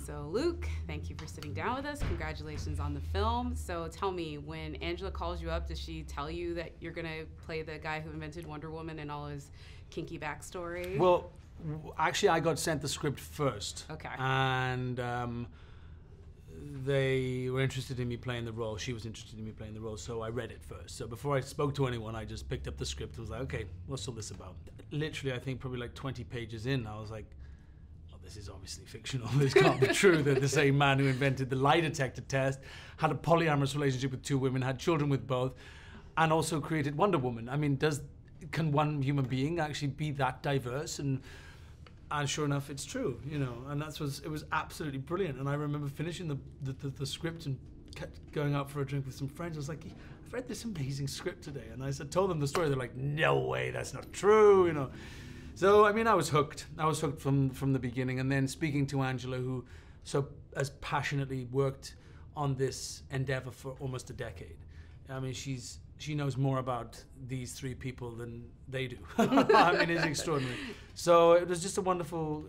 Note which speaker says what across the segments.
Speaker 1: So Luke, thank you for sitting down with us. Congratulations on the film. So tell me, when Angela calls you up, does she tell you that you're gonna play the guy who invented Wonder Woman and all his kinky backstory?
Speaker 2: Well, actually I got sent the script first.
Speaker 1: Okay.
Speaker 2: And they were interested in me playing the role. She was interested in me playing the role, so I read it first. So before I spoke to anyone, I just picked up the script. I was like, okay, what's all this about? Literally, I think probably like 20 pages in, I was like, oh, this is obviously fictional. This can't be true. That the same man who invented the lie detector test had a polyamorous relationship with two women, had children with both, and also created Wonder Woman. I mean, can one human being actually be that diverse? And sure enough, it's true, you know, and it was absolutely brilliant. And I remember finishing the script and kept going out for a drink with some friends. I was like, I've read this amazing script today. And I told them the story. They're like, no way, that's not true, you know. So, I mean, I was hooked. I was hooked from the beginning. And then speaking to Angela, who as passionately worked on this endeavor for almost a decade. I mean, she knows more about these three people than they do. I mean, it's extraordinary. So it was just a wonderful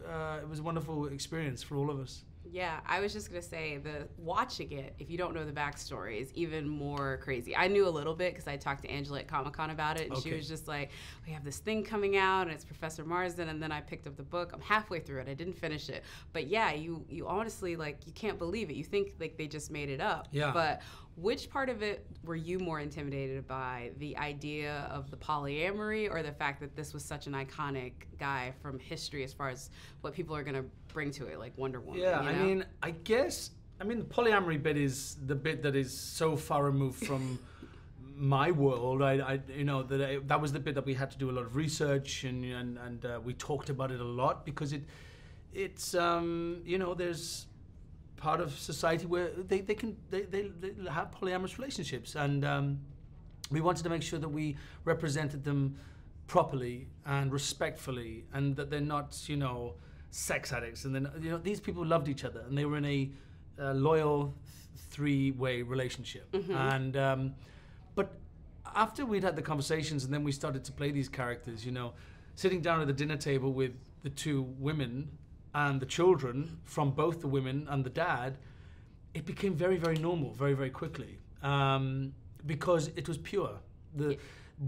Speaker 2: experience for all of us.
Speaker 1: Yeah, I was just gonna say, watching it, if you don't know the backstory, is even more crazy. I knew a little bit because I talked to Angela at Comic-Con about it, and she was just like, we have this thing coming out, and it's Professor Marston, and then I picked up the book. I'm halfway through it. I didn't finish it. But yeah, you honestly, like, you can't believe it. You think, like, they just made it up.
Speaker 2: Yeah.
Speaker 1: But which part of it were you more intimidated by? The idea of the polyamory, or the fact that this was such an iconic guy from history as far as what people are going to bring to it, like Wonder Woman?
Speaker 2: Yeah,
Speaker 1: you know?
Speaker 2: I mean, the polyamory bit is the bit that is so far removed from my world. That was the bit that we had to do a lot of research, and we talked about it a lot, because it's there's part of society where they have polyamorous relationships, and we wanted to make sure that we represented them properly and respectfully, and that they're not sex addicts, and then these people loved each other, and they were in a loyal three-way relationship.
Speaker 1: Mm-hmm.
Speaker 2: And but after we'd had the conversations, and then we started to play these characters, sitting down at the dinner table with the two women and the children from both the women and the dad, it became very, very normal very, very quickly, because it was pure.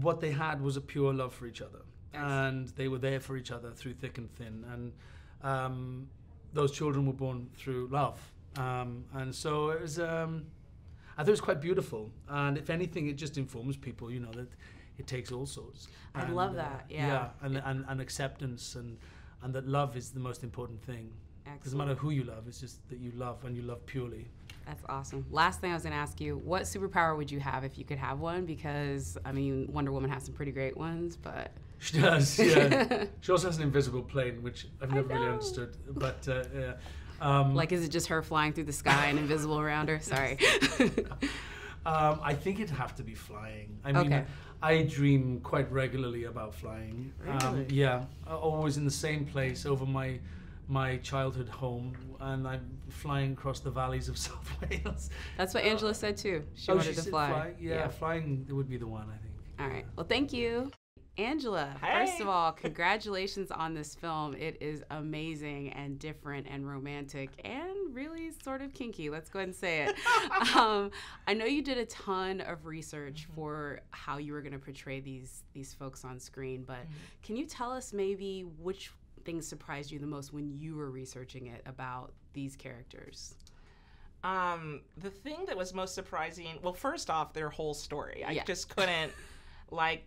Speaker 2: What they had was a pure love for each other. And they were there for each other through thick and thin, and those children were born through love, and so it was. I thought it was quite beautiful, and if anything, it just informs people, that it takes all sorts.
Speaker 1: I love that. Yeah.
Speaker 2: And acceptance, and that love is the most important thing.
Speaker 1: Excellent.
Speaker 2: It doesn't matter who you love; it's just that you love, and you love purely.
Speaker 1: That's awesome. Last thing I was going to ask you, what superpower would you have if you could have one? Because, I mean, Wonder Woman has some pretty great ones, but...
Speaker 2: She does, yeah. She also has an invisible plane, which I've never really understood. But, yeah.
Speaker 1: Like, is it just her flying through the sky and invisible around her? Sorry.
Speaker 2: I think it'd have to be flying. I mean, I dream quite regularly about flying.
Speaker 1: Really?
Speaker 2: Yeah. Always in the same place over my childhood home, and I'm flying across the valleys of South Wales.
Speaker 1: That's what Angela said too. She wanted to fly.
Speaker 2: Yeah, flying would be the one, I think.
Speaker 1: All right. Well, thank you. Angela, first of all, congratulations on this film. It is amazing and different and romantic and really sort of kinky. Let's go ahead and say it. I know you did a ton of research for how you were going to portray these folks on screen, but can you tell us maybe which things surprised you the most when you were researching it about these characters?
Speaker 3: The thing that was most surprising, well, first off, their whole story. I just couldn't, I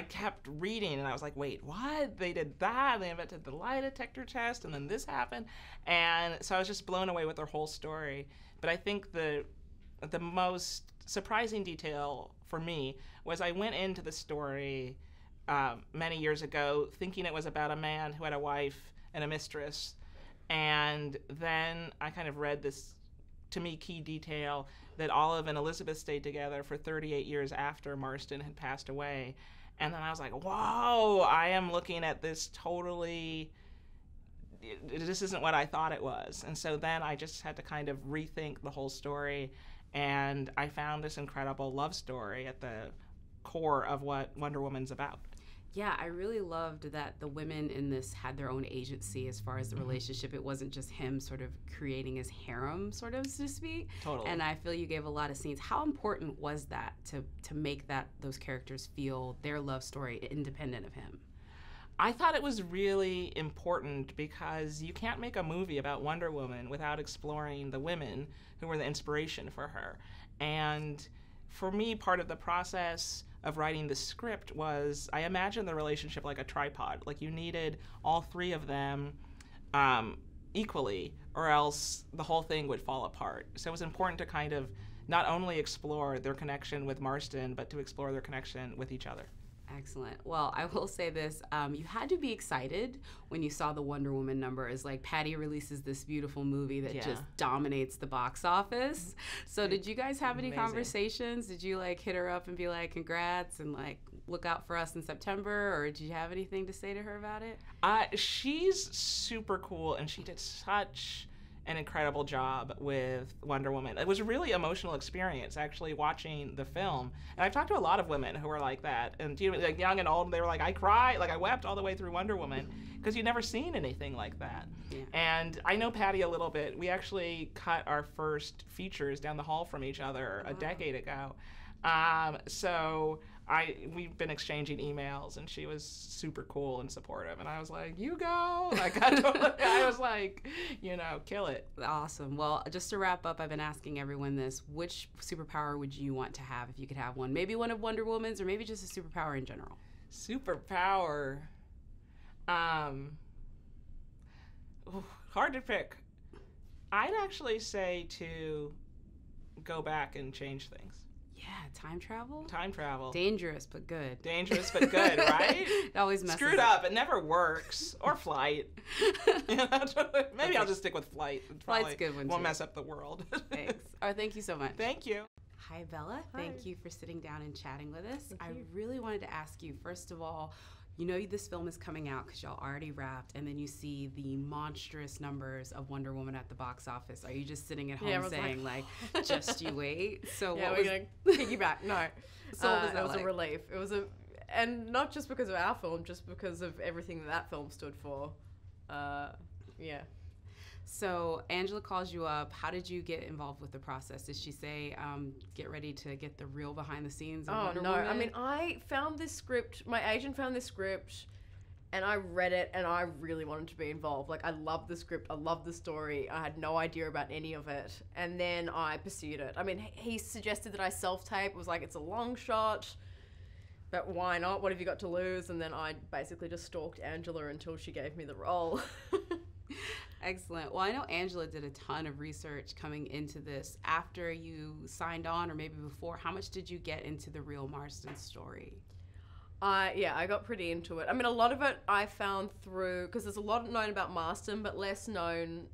Speaker 3: kept reading, and I was like, wait, what? They did that? They invented the lie detector test, and then this happened? And so I was just blown away with their whole story. But I think the most surprising detail for me was I went into the story many years ago thinking it was about a man who had a wife and a mistress, and then I kind of read this, to me, key detail that Olive and Elizabeth stayed together for 38 years after Marston had passed away. And then I was like, whoa, I am looking at this totally, this isn't what I thought it was. And so then I just had to kind of rethink the whole story, and I found this incredible love story at the core of what Wonder Woman's about.
Speaker 1: Yeah, I really loved that the women in this had their own agency as far as the relationship. It wasn't just him sort of creating his harem, sort of, so to speak.
Speaker 3: Totally.
Speaker 1: And I feel you gave a lot of scenes. How important was that to make those characters feel their love story independent of him?
Speaker 3: I thought it was really important because you can't make a movie about Wonder Woman without exploring the women who were the inspiration for her. And for me, part of the process of writing the script was I imagined the relationship like a tripod. Like you needed all three of them equally, or else the whole thing would fall apart. So it was important to kind of not only explore their connection with Marston, but to explore their connection with each other.
Speaker 1: Excellent. Well, I will say this. You had to be excited when you saw the Wonder Woman numbers. Like, Patty releases this beautiful movie that just dominates the box office. So did you guys have any conversations? Did you, like, hit her up and be like, congrats, and, like, look out for us in September? Or did you have anything to say to her about it?
Speaker 3: She's super cool, and she did such an incredible job with Wonder Woman. It was a really emotional experience actually watching the film. And I've talked to a lot of women who are like that, and like young and old, they were like, I cried, like I wept all the way through Wonder Woman because you'd never seen anything like that. Yeah. And I know Patty a little bit. We actually cut our first features down the hall from each other a decade ago. So we've been exchanging emails, and she was super cool and supportive, and I was like, you go. Like, I was like, kill it.
Speaker 1: Awesome. Well, just to wrap up, I've been asking everyone this: which superpower would you want to have if you could have one? Maybe one of Wonder Woman's, or maybe just a superpower in general.
Speaker 3: Superpower. Hard to pick. I'd actually say to go back and change things.
Speaker 1: Yeah, time travel?
Speaker 3: Time travel.
Speaker 1: Dangerous, but good.
Speaker 3: Dangerous, but good, right?
Speaker 1: It always messes
Speaker 3: Screwed up. It never works. Or flight. Maybe I'll just stick with flight.
Speaker 1: Flight's a good one,
Speaker 3: won't
Speaker 1: too.
Speaker 3: Mess up the world.
Speaker 1: Thanks. Thank you so much.
Speaker 3: Thank you.
Speaker 1: Hi, Bella.
Speaker 4: Hi.
Speaker 1: Thank you for sitting down and chatting with us.
Speaker 4: Thank you.
Speaker 1: I really wanted to ask you, first of all, this film is coming out because y'all already wrapped, and then you see the monstrous numbers of Wonder Woman at the box office. Are you just sitting at home saying, just you wait? So
Speaker 4: yeah,
Speaker 1: what
Speaker 4: we're
Speaker 1: was...
Speaker 4: going to piggyback. No.
Speaker 1: So what was that
Speaker 4: it was
Speaker 1: like?
Speaker 4: a relief. It was and not just because of our film, just because of everything that film stood for. Yeah.
Speaker 1: So Angela calls you up. How did you get involved with the process? Did she say, get ready to get the real behind the scenes of Wonder Woman?
Speaker 4: I mean, I found this script, my agent found this script, and I read it, and I really wanted to be involved. Like, I loved the script, I loved the story, I had no idea about any of it, and then I pursued it. I mean, he suggested that I self-tape. It was like, it's a long shot, but why not? What have you got to lose? And then I basically just stalked Angela until she gave me the role.
Speaker 1: Excellent. Well, I know Angela did a ton of research coming into this. After you signed on, or maybe before, how much did you get into the real Marston story?
Speaker 4: Yeah, I got pretty into it. I mean, a lot of it I found through, because there's a lot known about Marston, but less known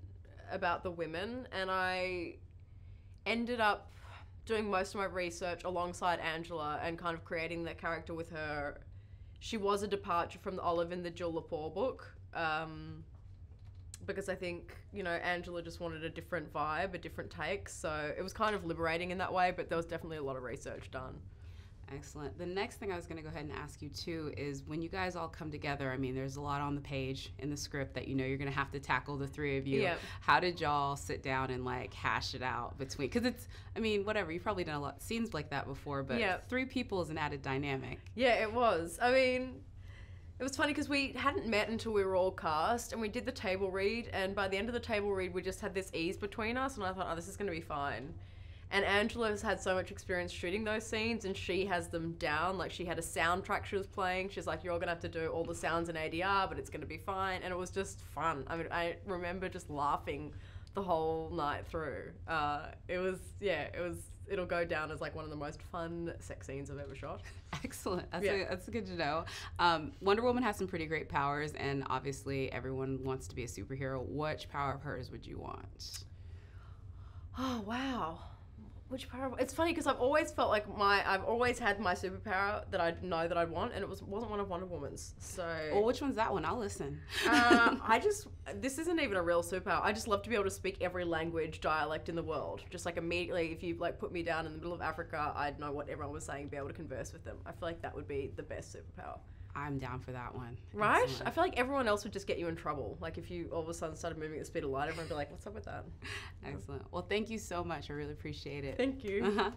Speaker 4: about the women, and I ended up doing most of my research alongside Angela and kind of creating that character with her. She was a departure from the Olive and the Jill Lepore book, because I think, Angela just wanted a different vibe, a different take, so it was kind of liberating in that way, but there was definitely a lot of research done.
Speaker 1: Excellent. The next thing I was going to go ahead and ask you, too, is when you guys all come together, I mean, there's a lot on the page in the script that you're going to have to tackle, the three of you.
Speaker 4: Yep.
Speaker 1: How did y'all sit down and, hash it out between, because it's, I mean, whatever, you've probably done a lot of scenes like that before, but three people is an added dynamic.
Speaker 4: Yeah, it was. I mean, it was funny because we hadn't met until we were all cast, and we did the table read, and by the end of the table read, we just had this ease between us, and I thought, this is going to be fine. And Angela has had so much experience shooting those scenes, and she has them down. Like, she had a soundtrack she was playing. She's like, you're all going to have to do all the sounds in ADR, but it's going to be fine. And it was just fun. I mean, I remember just laughing the whole night through. It'll go down as one of the most fun sex scenes I've ever shot.
Speaker 1: Excellent. That's good to know. Wonder Woman has some pretty great powers, and obviously everyone wants to be a superhero. Which power of hers would you want?
Speaker 4: Oh, wow. Which power? It's funny because I've always felt like I've always had my superpower that I know that I'd want, and it wasn't one of Wonder Woman's. So.
Speaker 1: Well, which one's that one? I'll listen.
Speaker 4: This isn't even a real superpower. I just love to be able to speak every language, dialect in the world. Just immediately, if you put me down in the middle of Africa, I'd know what everyone was saying, be able to converse with them. I feel like that would be the best superpower.
Speaker 1: I'm down for that one.
Speaker 4: Right?
Speaker 1: Excellent.
Speaker 4: I feel like everyone else would just get you in trouble. Like if you all of a sudden started moving at the speed of light, everyone would be like, what's up with that?
Speaker 1: Excellent. Well, thank you so much. I really appreciate it.
Speaker 4: Thank you.
Speaker 1: Uh-huh.